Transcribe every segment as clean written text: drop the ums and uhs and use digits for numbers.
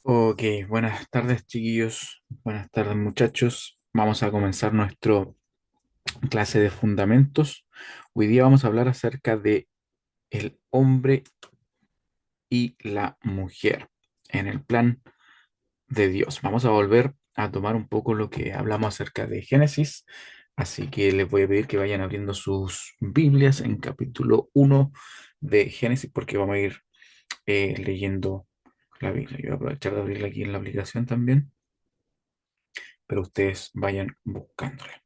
Ok, buenas tardes chiquillos, buenas tardes muchachos. Vamos a comenzar nuestra clase de fundamentos. Hoy día vamos a hablar acerca de el hombre y la mujer en el plan de Dios. Vamos a volver a tomar un poco lo que hablamos acerca de Génesis, así que les voy a pedir que vayan abriendo sus Biblias en capítulo 1 de Génesis porque vamos a ir leyendo la Biblia. Yo voy a aprovechar de abrirla aquí en la aplicación también, pero ustedes vayan buscándola.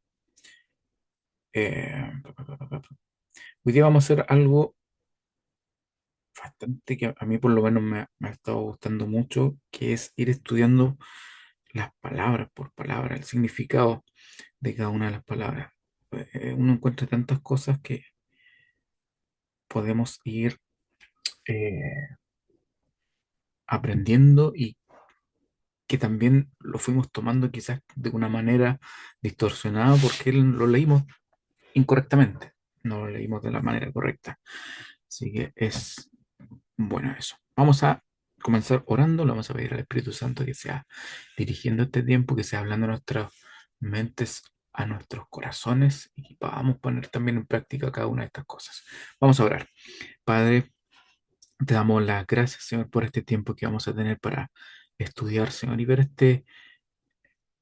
Hoy día vamos a hacer algo bastante que a mí por lo menos me ha estado gustando mucho, que es ir estudiando las palabras por palabra, el significado de cada una de las palabras. Uno encuentra tantas cosas que podemos ir eh, aprendiendo y que también lo fuimos tomando quizás de una manera distorsionada porque lo leímos incorrectamente, no lo leímos de la manera correcta. Así que es bueno eso. Vamos a comenzar orando, le vamos a pedir al Espíritu Santo que sea dirigiendo este tiempo, que sea hablando a nuestras mentes, a nuestros corazones y podamos poner también en práctica cada una de estas cosas. Vamos a orar. Padre, te damos las gracias, Señor, por este tiempo que vamos a tener para estudiar, Señor, y ver este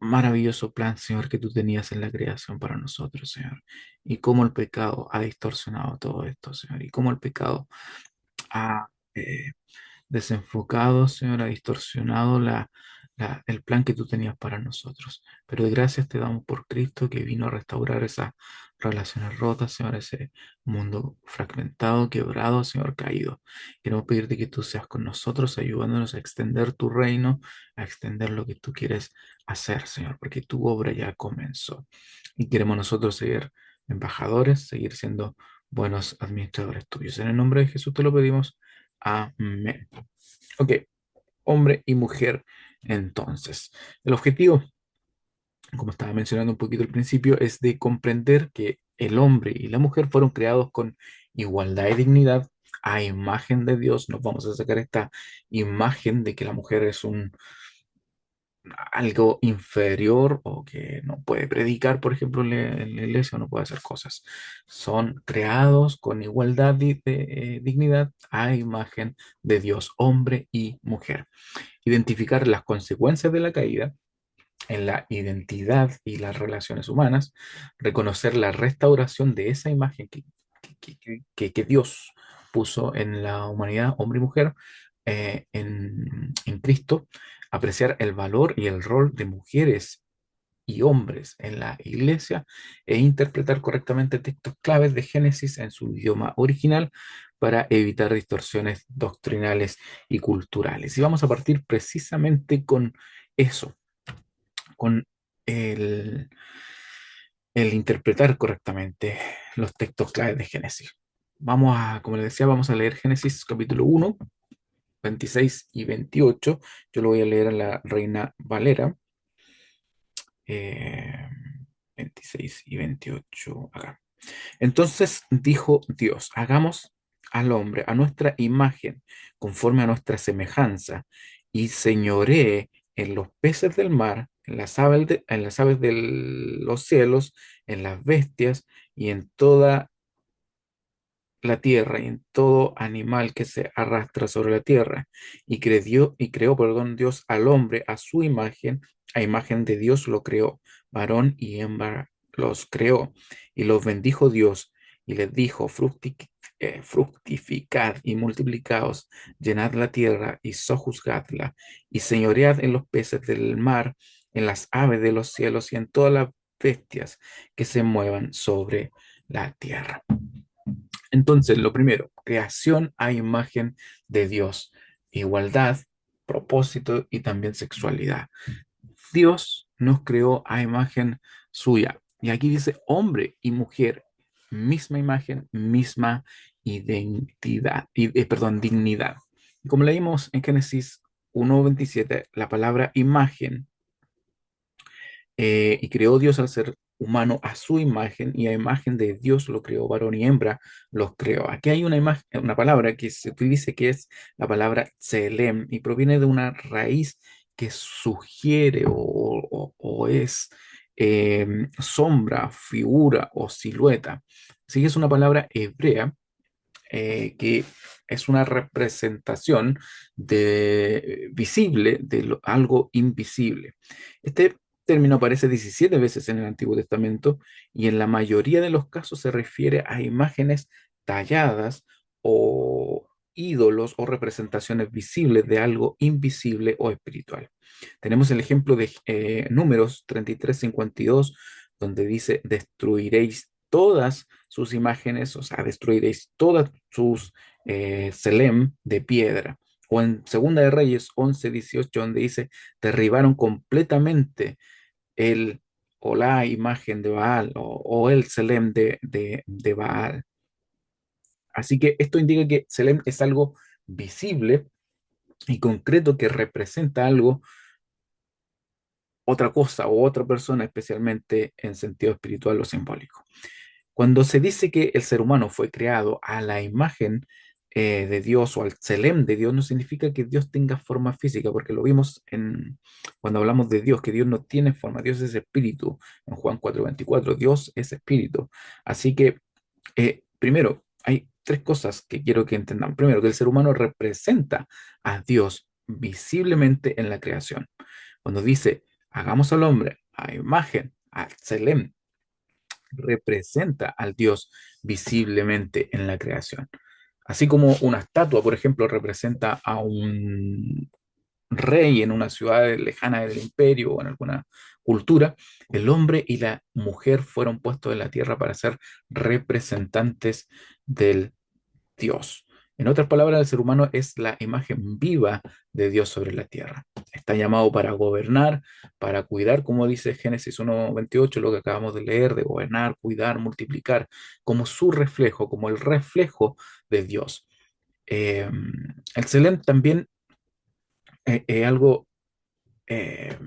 maravilloso plan, Señor, que tú tenías en la creación para nosotros, Señor. Y cómo el pecado ha distorsionado todo esto, Señor. Y cómo el pecado ha desenfocado, Señor, ha distorsionado el plan que tú tenías para nosotros. Pero de gracias te damos por Cristo que vino a restaurar esas relaciones rotas, Señor, ese mundo fragmentado, quebrado, Señor, caído. Queremos pedirte que tú seas con nosotros, ayudándonos a extender tu reino, a extender lo que tú quieres hacer, Señor, porque tu obra ya comenzó. Y queremos nosotros seguir embajadores, seguir siendo buenos administradores tuyos. En el nombre de Jesús te lo pedimos. Amén. Ok, hombre y mujer. Entonces, el objetivo, como estaba mencionando un poquito al principio, es de comprender que el hombre y la mujer fueron creados con igualdad y dignidad a imagen de Dios. Nos vamos a sacar esta imagen de que la mujer es algo inferior o que no puede predicar, por ejemplo, en la iglesia o no puede hacer cosas. Son creados con igualdad de dignidad a imagen de Dios, hombre y mujer. Identificar las consecuencias de la caída en la identidad y las relaciones humanas, reconocer la restauración de esa imagen que Dios puso en la humanidad, hombre y mujer, en Cristo, apreciar el valor y el rol de mujeres y hombres en la iglesia e interpretar correctamente textos claves de Génesis en su idioma original para evitar distorsiones doctrinales y culturales. Y vamos a partir precisamente con eso, con el, el interpretar correctamente los textos claves de Génesis. Vamos a, como les decía, vamos a leer Génesis capítulo 1, 26 y 28. Yo lo voy a leer a la Reina Valera. eh, 26 y 28 acá. Entonces dijo Dios, hagamos al hombre a nuestra imagen, conforme a nuestra semejanza, y señoree en los peces del mar, en las aves de los cielos, en las bestias y en toda la tierra y en todo animal que se arrastra sobre la tierra. Y creó, perdón, Dios al hombre a su imagen, a imagen de Dios lo creó, varón y hembra los creó, y los bendijo Dios, y les dijo, fructificad y multiplicaos, llenad la tierra y sojuzgadla, y señoread en los peces del mar, en las aves de los cielos y en todas las bestias que se muevan sobre la tierra. Entonces, lo primero, creación a imagen de Dios, igualdad, propósito y también sexualidad. Dios nos creó a imagen suya. Y aquí dice hombre y mujer, misma imagen, misma identidad, perdón, dignidad. Y como leímos en Génesis 1:27, la palabra imagen y creó Dios al ser humano a su imagen y a imagen de Dios lo creó, varón y hembra los creó. Aquí hay una imagen, una palabra que se utiliza que es la palabra tselem y proviene de una raíz que sugiere o es sombra, figura o silueta. Así que es una palabra hebrea que es una representación visible de algo invisible. Este término aparece 17 veces en el Antiguo Testamento y en la mayoría de los casos se refiere a imágenes talladas o ídolos o representaciones visibles de algo invisible o espiritual. Tenemos el ejemplo de Números 33:52, donde dice, destruiréis todas sus imágenes, o sea, destruiréis todas sus selem de piedra. O en Segunda de Reyes 11:18, donde dice, derribaron completamente el o la imagen de Baal o el selem de Baal. Así que esto indica que selem es algo visible y concreto que representa algo, otra cosa o otra persona, especialmente en sentido espiritual o simbólico. Cuando se dice que el ser humano fue creado a la imagen de Dios o al Tselem de Dios, no significa que Dios tenga forma física, porque lo vimos cuando hablamos de Dios, que Dios no tiene forma, Dios es espíritu, en Juan 4:24, Dios es espíritu. Así que, primero, hay tres cosas que quiero que entendan. Primero, que el ser humano representa a Dios visiblemente en la creación. Cuando dice, hagamos al hombre a imagen, al Tselem, representa al Dios visiblemente en la creación. Así como una estatua, por ejemplo, representa a un rey en una ciudad lejana del imperio o en alguna cultura, el hombre y la mujer fueron puestos en la tierra para ser representantes del Dios. En otras palabras, el ser humano es la imagen viva de Dios sobre la tierra. Está llamado para gobernar, para cuidar, como dice Génesis 1:28, lo que acabamos de leer, de gobernar, cuidar, multiplicar, como su reflejo, como el reflejo de Dios. Eh, el Selem también es algo eh,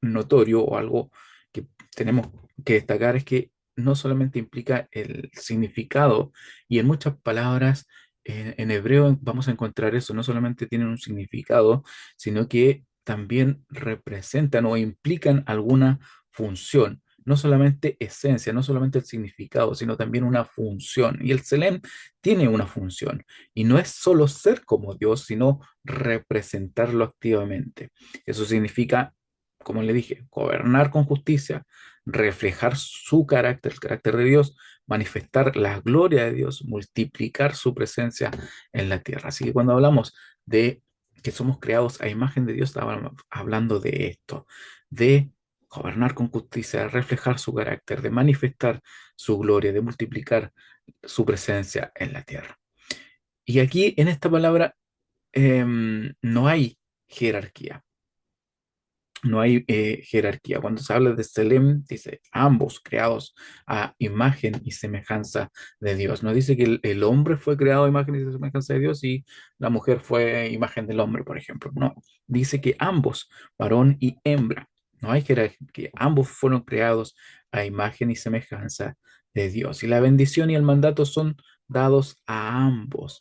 notorio o algo que tenemos que destacar es que no solamente implica el significado, y en muchas palabras en hebreo vamos a encontrar eso, no solamente tienen un significado, sino que también representan o implican alguna función. No solamente esencia, no solamente el significado, sino también una función. Y el Selem tiene una función. Y no es solo ser como Dios, sino representarlo activamente. Eso significa, como le dije, gobernar con justicia, reflejar su carácter, el carácter de Dios, manifestar la gloria de Dios, multiplicar su presencia en la tierra. Así que cuando hablamos de que somos creados a imagen de Dios, estamos hablando de esto, de gobernar con justicia, de reflejar su carácter, de manifestar su gloria, de multiplicar su presencia en la tierra. Y aquí en esta palabra no hay jerarquía. No hay jerarquía. Cuando se habla de Selem, dice ambos creados a imagen y semejanza de Dios. No dice que el hombre fue creado a imagen y semejanza de Dios y la mujer fue imagen del hombre, por ejemplo. No, dice que ambos, varón y hembra, no hay jerarquía. Ambos fueron creados a imagen y semejanza de Dios. Y la bendición y el mandato son dados a ambos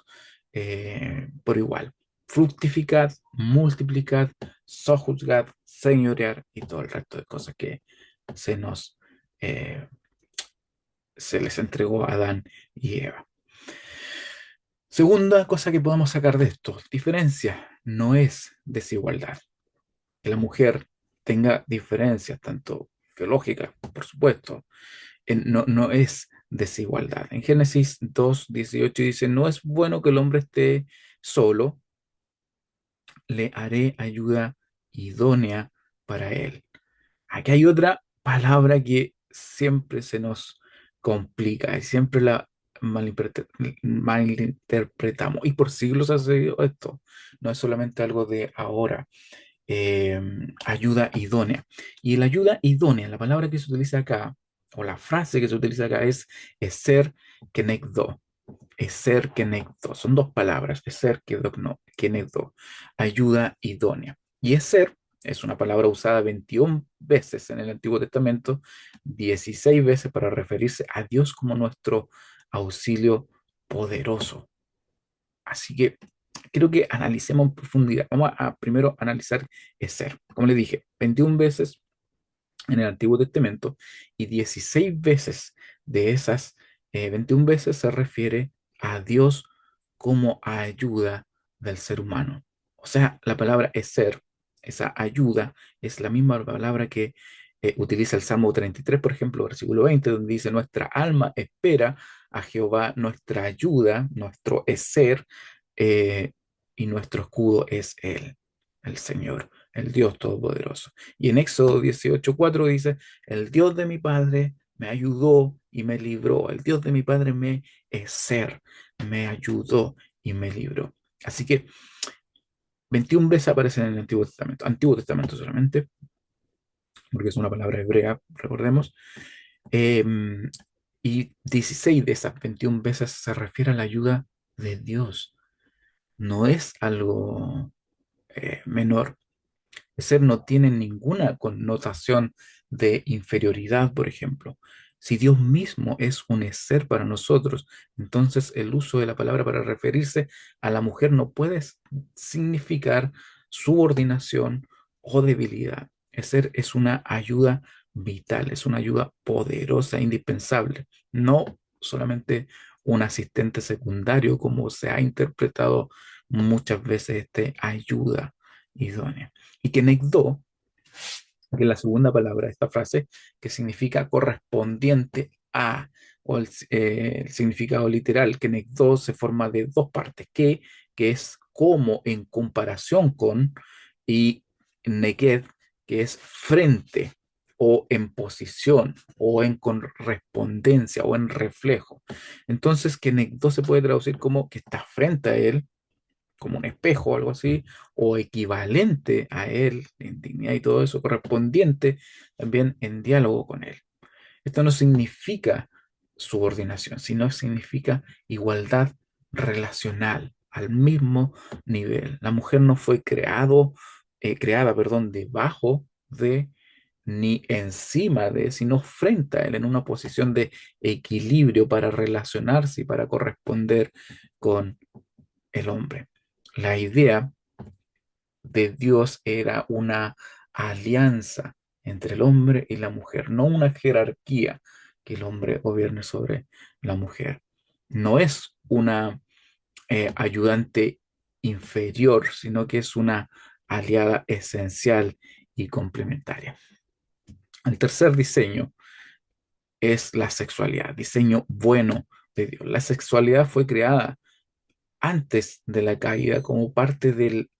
por igual. Fructificad, multiplicad, sojuzgad, señorear y todo el resto de cosas que se nos eh, se les entregó a Adán y Eva. Segunda cosa que podemos sacar de esto, diferencia no es desigualdad. Que la mujer tenga diferencias, tanto biológicas, por supuesto, no es desigualdad. En Génesis 2:18 dice, no es bueno que el hombre esté solo, le haré ayuda idónea para él. Aquí hay otra palabra que siempre se nos complica y siempre la malinterpretamos. Y por siglos ha sido esto. No es solamente algo de ahora. eh, Ayuda idónea. Y la ayuda idónea, la palabra que se utiliza acá, o la frase que se utiliza acá es ser kenegdo. Es ser kenegdo. Son dos palabras, es ser kenegdo. Ayuda idónea. Y es ser Es una palabra usada 21 veces en el Antiguo Testamento, 16 veces para referirse a Dios como nuestro auxilio poderoso. Así que creo que analicemos en profundidad. Vamos a primero analizar Ezer. Como les dije, 21 veces en el Antiguo Testamento y 16 veces de esas 21 veces se refiere a Dios como ayuda del ser humano. O sea, la palabra es ser, esa ayuda, es la misma palabra que utiliza el Salmo 33, por ejemplo, versículo 20, donde dice, nuestra alma espera a Jehová, nuestra ayuda, nuestro es ser, eh, y nuestro escudo es Él, el Señor, el Dios Todopoderoso. Y en Éxodo 18:4 dice, el Dios de mi padre me ayudó y me libró. El Dios de mi padre me es ser, me ayudó y me libró. Así que 21 veces aparecen en el Antiguo Testamento solamente, porque es una palabra hebrea, recordemos. Em, y 16 de esas 21 veces se refiere a la ayuda de Dios. No es algo menor. Ser no tiene ninguna connotación de inferioridad, por ejemplo. Si Dios mismo es un ser para nosotros, entonces el uso de la palabra para referirse a la mujer no puede significar subordinación o debilidad. Ser es una ayuda vital, es una ayuda poderosa, indispensable, no solamente un asistente secundario como se ha interpretado muchas veces este ayuda idónea. Y que negdó, que es la segunda palabra de esta frase, que significa correspondiente a, o el significado literal, que negdó se forma de dos partes, que es como en comparación con, y neged, que es frente o en posición o en correspondencia o en reflejo. Entonces, que negdó se puede traducir como que está frente a él, como un espejo o algo así, o equivalente a él en dignidad y todo eso, correspondiente también en diálogo con él. Esto no significa subordinación, sino significa igualdad relacional al mismo nivel. La mujer no fue creada, perdón, debajo de ni encima de, sino frente a él, en una posición de equilibrio para relacionarse y para corresponder con el hombre. La idea de Dios era una alianza entre el hombre y la mujer, no una jerarquía que el hombre gobierne sobre la mujer. No es una ayudante inferior, sino que es una aliada esencial y complementaria. El tercer diseño es la sexualidad, diseño bueno de Dios. La sexualidad fue creada antes de la caída como parte del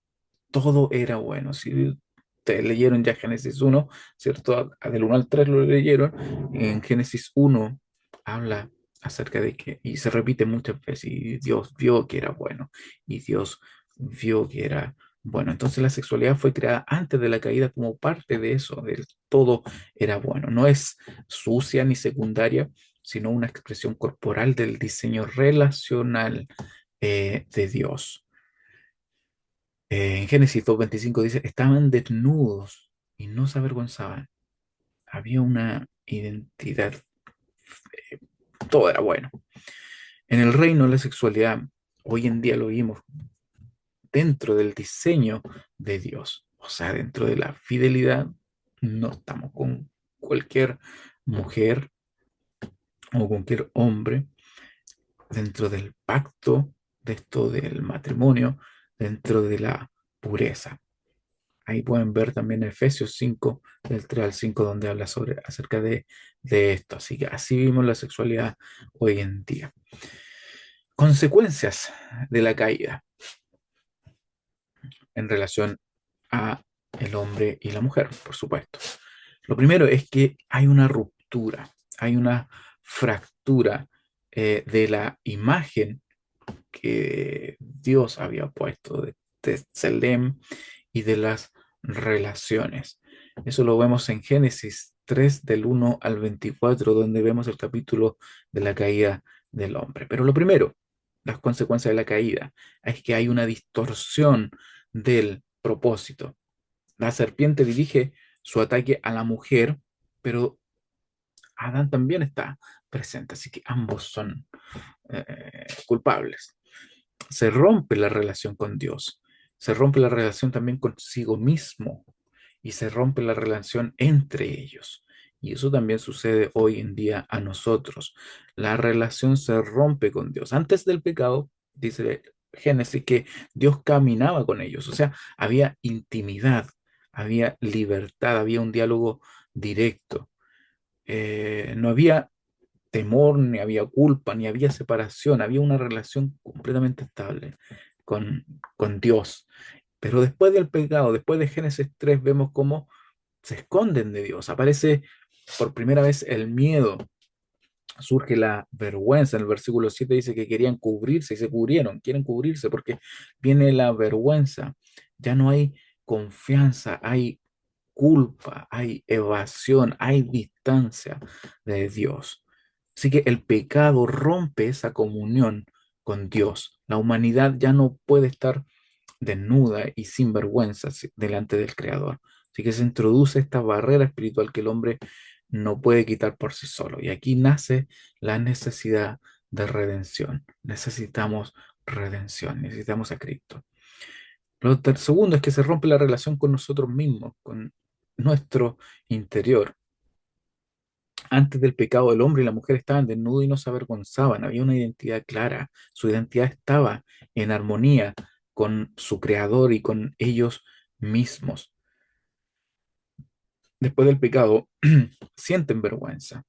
todo era bueno. Si te leyeron ya Génesis 1, ¿cierto? Del 1 al 3 lo leyeron. En Génesis 1 habla acerca de que, y se repite muchas veces, y Dios vio que era bueno, y Dios vio que era bueno. Entonces la sexualidad fue creada antes de la caída como parte de eso, del todo era bueno. No es sucia ni secundaria, sino una expresión corporal del diseño relacional de Dios. En Génesis 2:25 dice, estaban desnudos y no se avergonzaban. Había una identidad, eh, todo era bueno. En el reino de la sexualidad, hoy en día lo vimos dentro del diseño de Dios, o sea, dentro de la fidelidad, no estamos con cualquier mujer o cualquier hombre, dentro del pacto de esto del matrimonio, dentro de la pureza. Ahí pueden ver también Efesios 5 del 3 al 5, donde habla acerca de esto. Así que así vimos la sexualidad hoy en día. Consecuencias de la caída en relación a el hombre y la mujer, por supuesto. Lo primero es que hay una ruptura, hay una fractura de la imagen que Dios había puesto de Selem y de las relaciones. Eso lo vemos en Génesis 3 del 1 al 24, donde vemos el capítulo de la caída del hombre. Pero lo primero, las consecuencias de la caída, es que hay una distorsión del propósito. La serpiente dirige su ataque a la mujer, pero Adán también está presente, así que ambos son culpables. Se rompe la relación con Dios, se rompe la relación también consigo mismo y se rompe la relación entre ellos. Y eso también sucede hoy en día a nosotros. La relación se rompe con Dios. Antes del pecado, dice Génesis, que Dios caminaba con ellos, o sea, había intimidad, había libertad, había un diálogo directo. No había temor, ni había culpa, ni había separación, había una relación completamente estable con, con Dios. Pero después del pecado, después de Génesis 3, vemos cómo se esconden de Dios. Aparece por primera vez el miedo, surge la vergüenza. En el versículo 7 dice que querían cubrirse y se cubrieron, quieren cubrirse porque viene la vergüenza. Ya no hay confianza, hay culpa, hay evasión, hay distancia de Dios. Así que el pecado rompe esa comunión con Dios. La humanidad ya no puede estar desnuda y sin vergüenza delante del Creador. Así que se introduce esta barrera espiritual que el hombre no puede quitar por sí solo. Y aquí nace la necesidad de redención. Necesitamos redención, necesitamos a Cristo. Segundo es que se rompe la relación con nosotros mismos, con nuestro interior. Antes del pecado, el hombre y la mujer estaban desnudos y no se avergonzaban. Había una identidad clara. Su identidad estaba en armonía con su creador y con ellos mismos. Después del pecado, sienten vergüenza.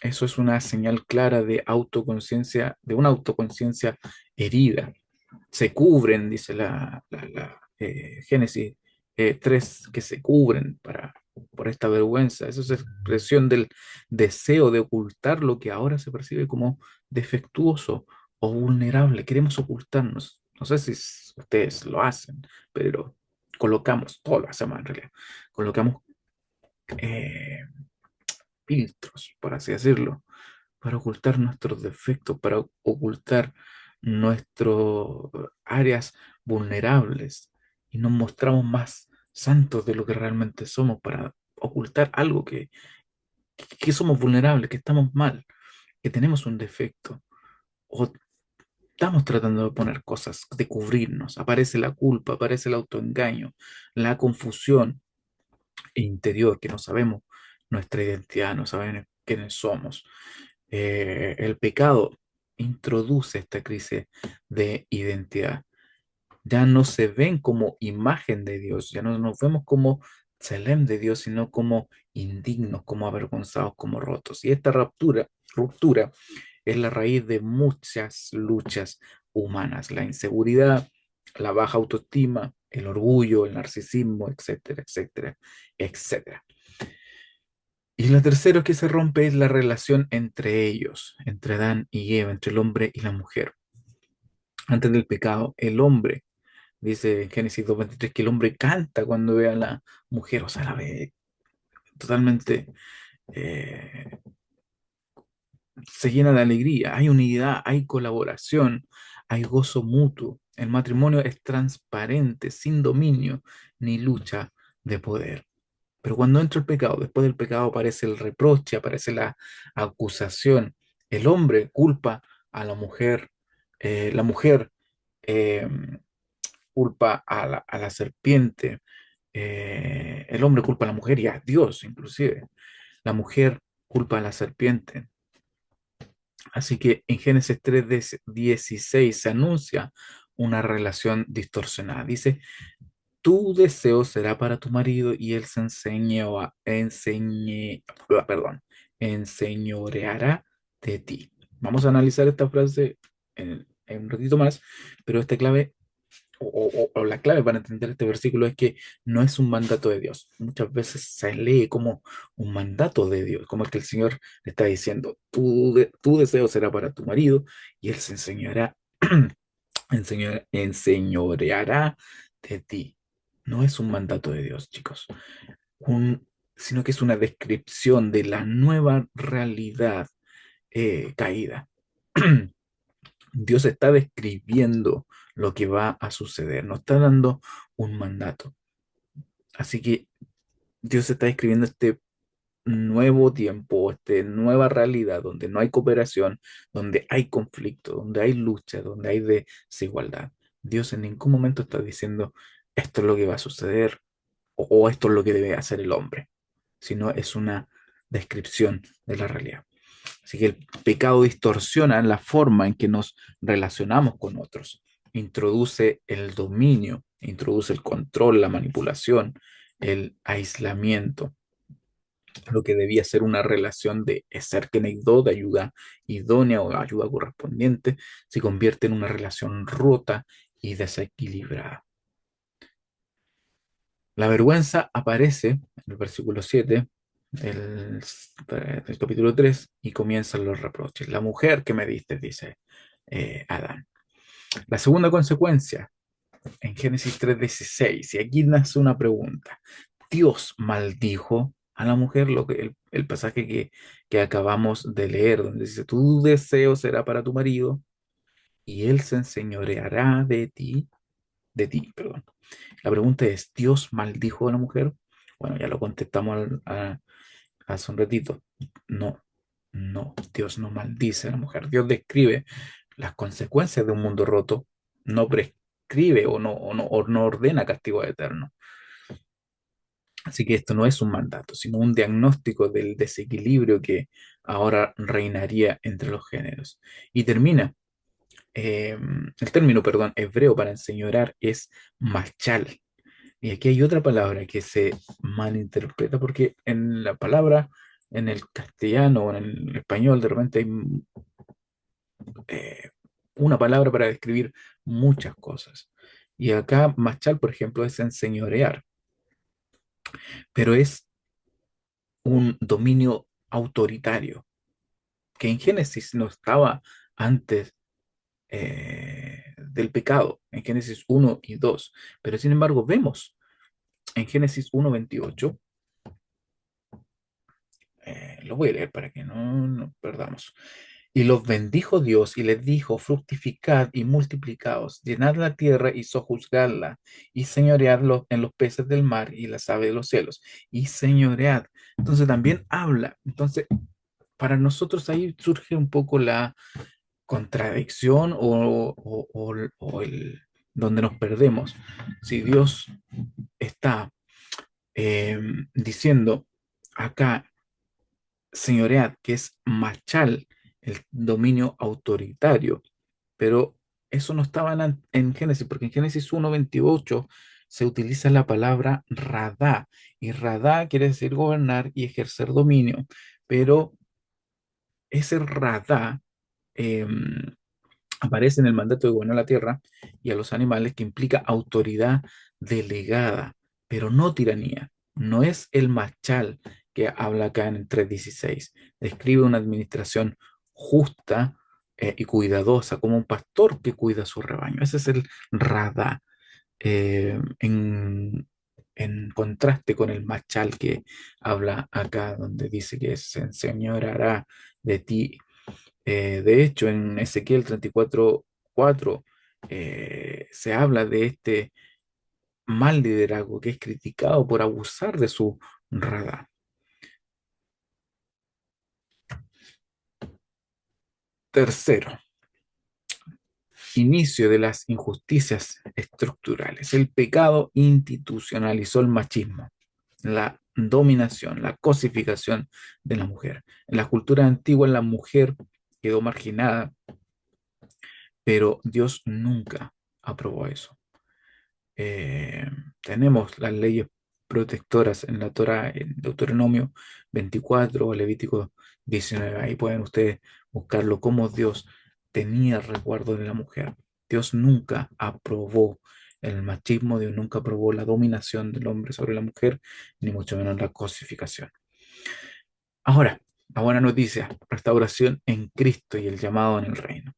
Eso es una señal clara de autoconciencia, de una autoconciencia herida. Se cubren, dice Génesis 3, que se cubren por esta vergüenza. Eso es expresión del deseo de ocultar lo que ahora se percibe como defectuoso o vulnerable. Queremos ocultarnos. No sé si ustedes lo hacen, pero colocamos, todo lo hacemos en realidad, colocamos eh, filtros, por así decirlo, para ocultar nuestros defectos, para ocultar nuestras áreas vulnerables y nos mostramos más santos de lo que realmente somos para ocultar algo que somos vulnerables, que estamos mal, que tenemos un defecto o estamos tratando de poner cosas, de cubrirnos. Aparece la culpa, aparece el autoengaño, la confusión interior, que no sabemos nuestra identidad, no sabemos quiénes somos. El pecado introduce esta crisis de identidad. Ya no se ven como imagen de Dios, ya no nos vemos como Tselem de Dios, sino como indignos, como avergonzados, como rotos. Y esta ruptura es la raíz de muchas luchas humanas, la inseguridad, la baja autoestima, el orgullo, el narcisismo, etcétera, etcétera, etcétera. Y lo tercero que se rompe es la relación entre ellos, entre Adán y Eva, entre el hombre y la mujer. Antes del pecado, el hombre, dice en Génesis 2:23, que el hombre canta cuando ve a la mujer, o sea, la ve totalmente, eh, se llena de alegría, hay unidad, hay colaboración, hay gozo mutuo. El matrimonio es transparente, sin dominio ni lucha de poder. Pero cuando entra el pecado, después del pecado aparece el reproche, aparece la acusación. El hombre culpa a la mujer eh, culpa a la serpiente, el hombre culpa a la mujer y a Dios inclusive. La mujer culpa a la serpiente. Así que en Génesis 3:16 se anuncia una relación distorsionada. Dice, tu deseo será para tu marido y él se enseñoreará de ti. Vamos a analizar esta frase en un ratito más, pero esta clave o la clave para entender este versículo es que no es un mandato de Dios. Muchas veces se lee como un mandato de Dios, como el que el Señor le está diciendo, tu deseo será para tu marido y él se enseñoreará de ti. No es un mandato de Dios, chicos, sino que es una descripción de la nueva realidad caída. Dios está describiendo lo que va a suceder, no está dando un mandato. Así que Dios está describiendo este nuevo tiempo, esta nueva realidad donde no hay cooperación, donde hay conflicto, donde hay lucha, donde hay desigualdad. Dios en ningún momento está diciendo esto es lo que va a suceder o esto es lo que debe hacer el hombre, sino es una descripción de la realidad. Así que el pecado distorsiona la forma en que nos relacionamos con otros, introduce el dominio, introduce el control, la manipulación, el aislamiento, lo que debía ser una relación de ser kenegdo, de ayuda idónea o ayuda correspondiente, se convierte en una relación rota y desequilibrada. La vergüenza aparece en el versículo 7 del, del capítulo 3 y comienzan los reproches. La mujer que me diste, dice Adán. La segunda consecuencia en Génesis 3:16, y aquí nace una pregunta. Dios maldijo a la mujer, el pasaje que acabamos de leer, donde dice, tu deseo será para tu marido y él se enseñoreará perdón. La pregunta es, ¿Dios maldijo a la mujer? Bueno, ya lo contestamos hace un ratito. No, no, Dios no maldice a la mujer. Dios describe las consecuencias de un mundo roto, no prescribe o no ordena castigo eterno. Así que esto no es un mandato, sino un diagnóstico del desequilibrio que ahora reinaría entre los géneros. Y termina, el término, perdón, hebreo para enseñorar es machal. Y aquí hay otra palabra que se malinterpreta porque en la palabra, en el castellano o en el español, de repente hay eh, una palabra para describir muchas cosas. Y acá machal, por ejemplo, es enseñorear, pero es un dominio autoritario que en Génesis no estaba antes del pecado, en Génesis 1 y 2. Pero sin embargo, vemos en Génesis 1:28. Lo voy a leer para que no nos perdamos. Y los bendijo Dios y les dijo, fructificad y multiplicaos, llenad la tierra y sojuzgadla, y señoread en los peces del mar y las aves de los cielos, y señoread. Entonces también habla. Entonces, para nosotros ahí surge un poco la contradicción donde nos perdemos. Si Dios está eh, diciendo acá, señoread, que es machal, el dominio autoritario, pero eso no estaba en Génesis, porque en Génesis 1:28 se utiliza la palabra radá, y radá quiere decir gobernar y ejercer dominio, pero ese radá aparece en el mandato de gobernar la tierra y a los animales, que implica autoridad delegada, pero no tiranía. No es el machal que habla acá en el 3:16. Describe una administración justa y cuidadosa, como un pastor que cuida su rebaño. Ese es el radá, en contraste con el machal que habla acá, donde dice que se enseñoreará de ti. De hecho, en Ezequiel 34:4 se habla de este mal liderazgo que es criticado por abusar de su radar. Tercero, inicio de las injusticias estructurales. El pecado institucionalizó el machismo, la dominación, la cosificación de la mujer. En la cultura antigua la mujer quedó marginada, pero Dios nunca aprobó eso. eh, Tenemos las leyes protectoras en la Torá, en Deuteronomio 24 o Levítico 19. Ahí pueden ustedes buscarlo, cómo Dios tenía resguardo de la mujer. Dios nunca aprobó el machismo, Dios nunca aprobó la dominación del hombre sobre la mujer, ni mucho menos la cosificación. Ahora, la buena noticia, restauración en Cristo y el llamado en el reino.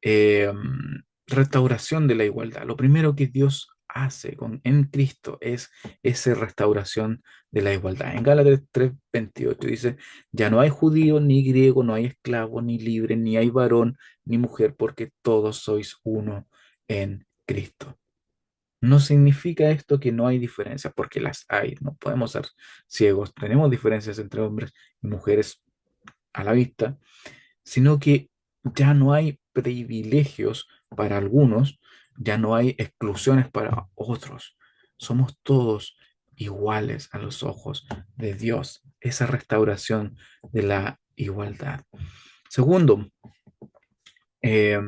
eh, Restauración de la igualdad. Lo primero que Dios hace en Cristo es esa restauración de la igualdad. En Gálatas 3:28 dice, ya no hay judío ni griego, no hay esclavo ni libre, ni hay varón ni mujer, porque todos sois uno en Cristo. No significa esto que no hay diferencias, porque las hay, no podemos ser ciegos, tenemos diferencias entre hombres y mujeres a la vista, sino que ya no hay privilegios para algunos, ya no hay exclusiones para otros. Somos todos iguales a los ojos de Dios. Esa restauración de la igualdad. Segundo, eh,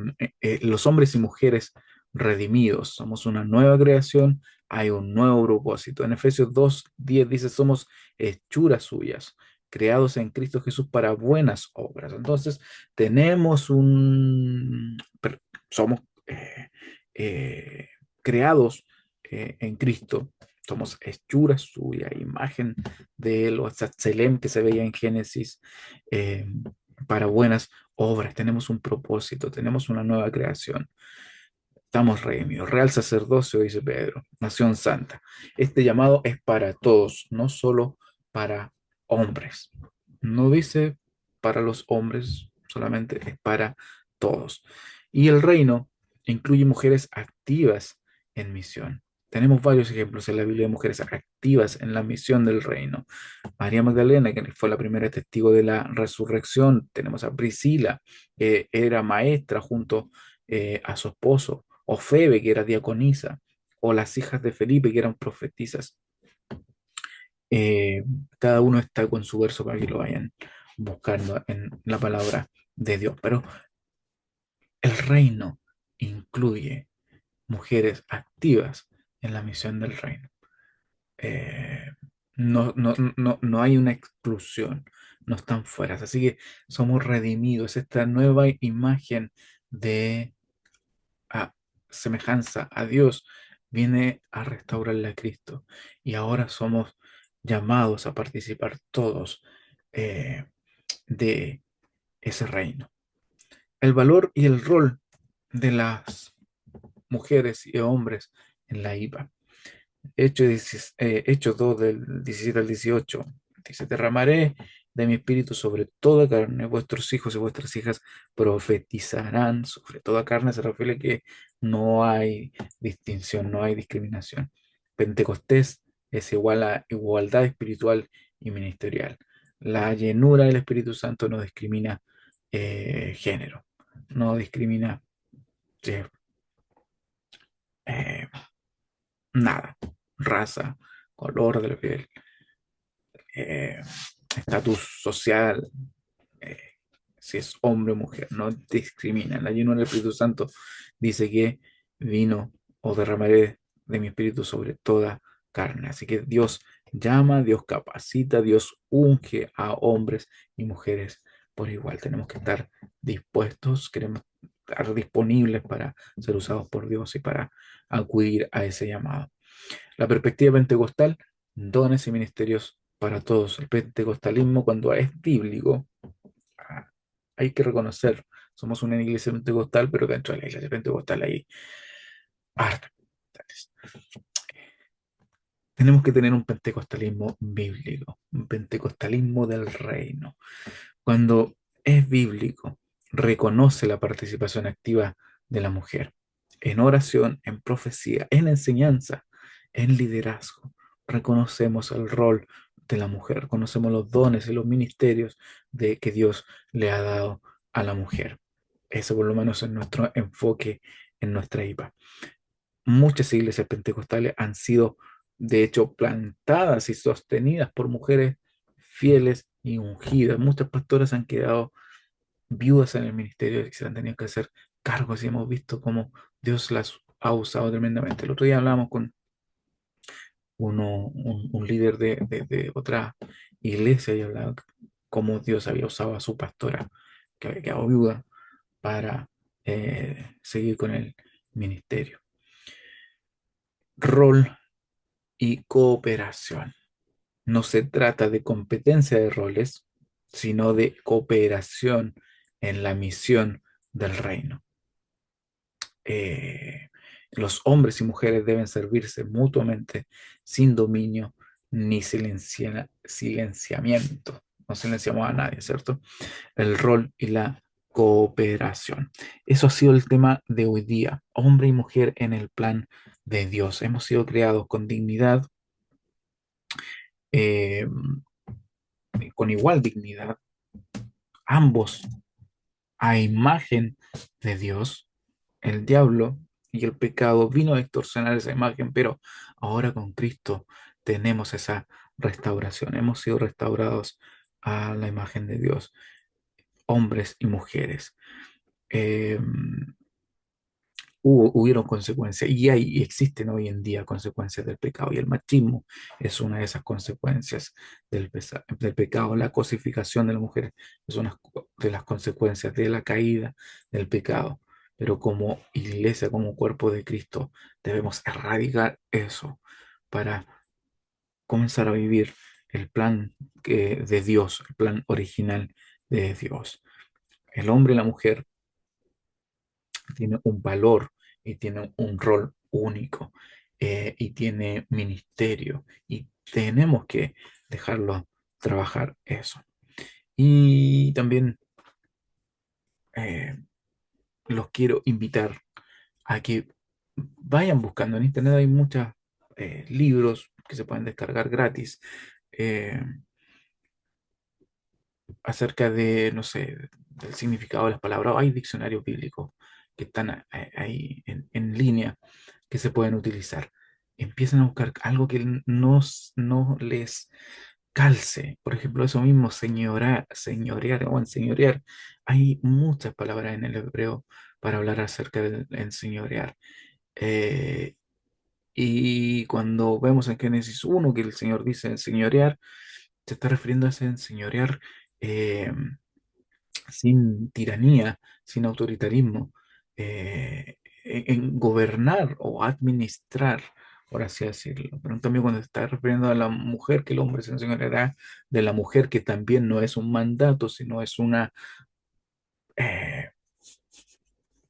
los hombres y mujeres redimidos, somos una nueva creación, hay un nuevo propósito. En Efesios 2:10 dice, somos hechuras suyas, creados en Cristo Jesús para buenas obras. Entonces, tenemos somos eh, creados en Cristo, somos hechuras suyas, imagen de Él, o Tselem que se veía en Génesis, eh, para buenas obras, tenemos un propósito, tenemos una nueva creación. Estamos redimidos, real sacerdocio, dice Pedro, nación santa. Este llamado es para todos, no solo para hombres. No dice para los hombres, solamente es para todos. Y el reino incluye mujeres activas en misión. Tenemos varios ejemplos en la Biblia de mujeres activas en la misión del reino. María Magdalena, que fue la primera testigo de la resurrección. Tenemos a Priscila, que era maestra junto a su esposo. O Febe, que era diaconisa. O las hijas de Felipe, que eran profetisas. Eh, Cada uno está con su verso para que lo vayan buscando en la palabra de Dios. Pero el reino incluye mujeres activas en la misión del reino. eh, no hay una exclusión, no están fuera. Así que somos redimidos. Esta nueva imagen de a- semejanza a Dios viene a restaurarle a Cristo. Y ahora somos llamados a participar todos eh, de ese reino. El valor y el rol de las mujeres y hombres en la IPA. Hechos 2 del 17 al 18. Dice, derramaré de mi espíritu sobre toda carne, vuestros hijos y vuestras hijas profetizarán sobre toda carne. Se refiere a que no hay distinción, no hay discriminación. Pentecostés es igual a igualdad espiritual y ministerial. La llenura del Espíritu Santo no discrimina género, no discrimina eh, eh, nada, raza, color de la piel, eh, estatus social, eh, si es hombre o mujer, no discrimina. La llenura del Espíritu Santo dice que vino o derramaré de mi espíritu sobre toda carne. Así que Dios llama, Dios capacita, Dios unge a hombres y mujeres por igual. Tenemos que estar dispuestos, queremos estar disponibles para ser usados por Dios y para acudir a ese llamado. La perspectiva pentecostal, dones y ministerios para todos. El pentecostalismo, cuando es bíblico, ah, hay que reconocer, somos una iglesia pentecostal, pero dentro de la iglesia pentecostal hay hartas. Tenemos que tener un pentecostalismo bíblico, un pentecostalismo del reino. Cuando es bíblico, reconoce la participación activa de la mujer en oración, en profecía, en enseñanza, en liderazgo. Reconocemos el rol de la mujer, conocemos los dones y los ministerios que Dios le ha dado a la mujer. Eso por lo menos es nuestro enfoque en nuestra IPA. Muchas iglesias pentecostales han sido, de hecho, plantadas y sostenidas por mujeres fieles y ungidas. Muchas pastoras han quedado viudas en el ministerio y se han tenido que hacer cargos y hemos visto cómo Dios las ha usado tremendamente. El otro día hablábamos con un líder de otra iglesia y hablaba cómo Dios había usado a su pastora, que había quedado viuda, para seguir con el ministerio. Rol y cooperación. No se trata de competencia de roles, sino de cooperación en la misión del reino. Eh, los hombres y mujeres deben servirse mutuamente sin dominio ni silenciamiento. No silenciamos a nadie, ¿cierto? El rol y la cooperación. Eso ha sido el tema de hoy día, hombre y mujer en el plan de Dios. Hemos sido creados con dignidad, eh, con igual dignidad, ambos a imagen de Dios. El diablo y el pecado vino a distorsionar esa imagen, pero ahora con Cristo tenemos esa restauración. Hemos sido restaurados a la imagen de Dios, hombres y mujeres. Eh, hubieron consecuencias y existen hoy en día consecuencias del pecado y el machismo es una de esas consecuencias del pecado. La cosificación de la mujer es una de las consecuencias de la caída del pecado. Pero como iglesia, como cuerpo de Cristo, debemos erradicar eso para comenzar a vivir el plan de Dios, el plan original de Dios. El hombre y la mujer tiene un valor y tiene un rol único, y tiene ministerio y tenemos que dejarlo trabajar eso. Y también eh, los quiero invitar a que vayan buscando en internet, hay muchos libros que se pueden descargar gratis, eh, acerca de, no sé, del significado de las palabras. Hay diccionarios bíblicos que están ahí en línea que se pueden utilizar. Empiezan a buscar algo que no les calce. Por ejemplo, eso mismo, señorear o enseñorear. Hay muchas palabras en el hebreo para hablar acerca del enseñorear. Eh, y cuando vemos en Génesis 1 que el Señor dice enseñorear, se está refiriendo a ese enseñorear, eh, sin tiranía, sin autoritarismo, en gobernar o administrar, por así decirlo. Pero en cambio, cuando se está refiriendo a la mujer, que el hombre se enseñoreará de la mujer, que también no es un mandato, sino es una... eh,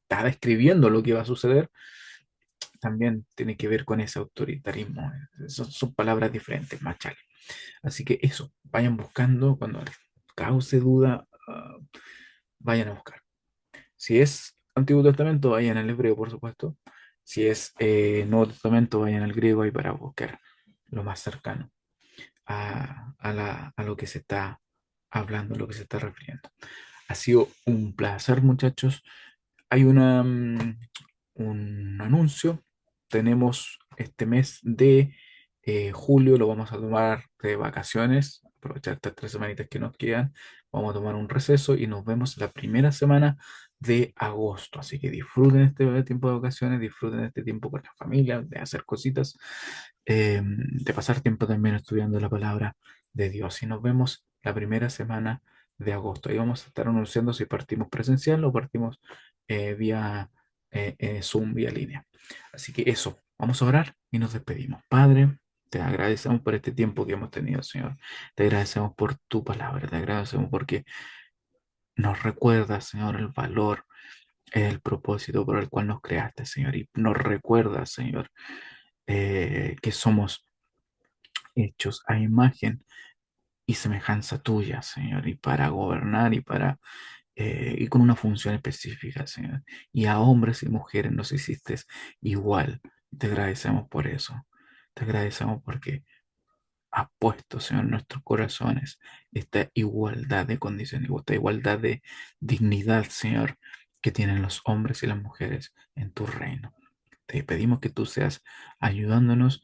está describiendo lo que va a suceder, también tiene que ver con ese autoritarismo. Son palabras diferentes, machal. Así que eso, vayan buscando cuando les cause duda, vayan a buscar. Si es Antiguo Testamento, vayan al hebreo, por supuesto. Si es Nuevo Testamento, vayan al griego ahí para buscar lo más cercano a lo que se está hablando, lo que se está refiriendo. Ha sido un placer, muchachos. Hay un anuncio. Tenemos este mes de julio, lo vamos a tomar de vacaciones, aprovechar estas 3 semanitas que nos quedan. Vamos a tomar un receso y nos vemos la primera semana de agosto. Así que disfruten este tiempo de vacaciones, disfruten este tiempo con la familia, de hacer cositas, de pasar tiempo también estudiando la palabra de Dios. Y nos vemos la primera semana de agosto. Ahí vamos a estar anunciando si partimos presencial o partimos vía Zoom, vía línea. Así que eso, vamos a orar y nos despedimos. Padre, te agradecemos por este tiempo que hemos tenido, Señor. Te agradecemos por tu palabra, te agradecemos porque nos recuerdas, Señor, el valor, el propósito por el cual nos creaste, Señor. Y nos recuerdas, Señor, que somos hechos a imagen y semejanza tuya, Señor, y para gobernar y con una función específica, Señor. Y a hombres y mujeres nos hiciste igual. Te agradecemos por eso. Te agradecemos porque has puesto, Señor, en nuestros corazones esta igualdad de condiciones, esta igualdad de dignidad, Señor, que tienen los hombres y las mujeres en tu reino. Te pedimos que tú seas ayudándonos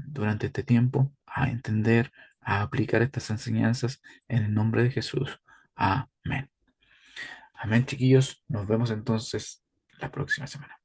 durante este tiempo a entender, a aplicar estas enseñanzas en el nombre de Jesús. Amén. Amén, chiquillos. Nos vemos entonces la próxima semana.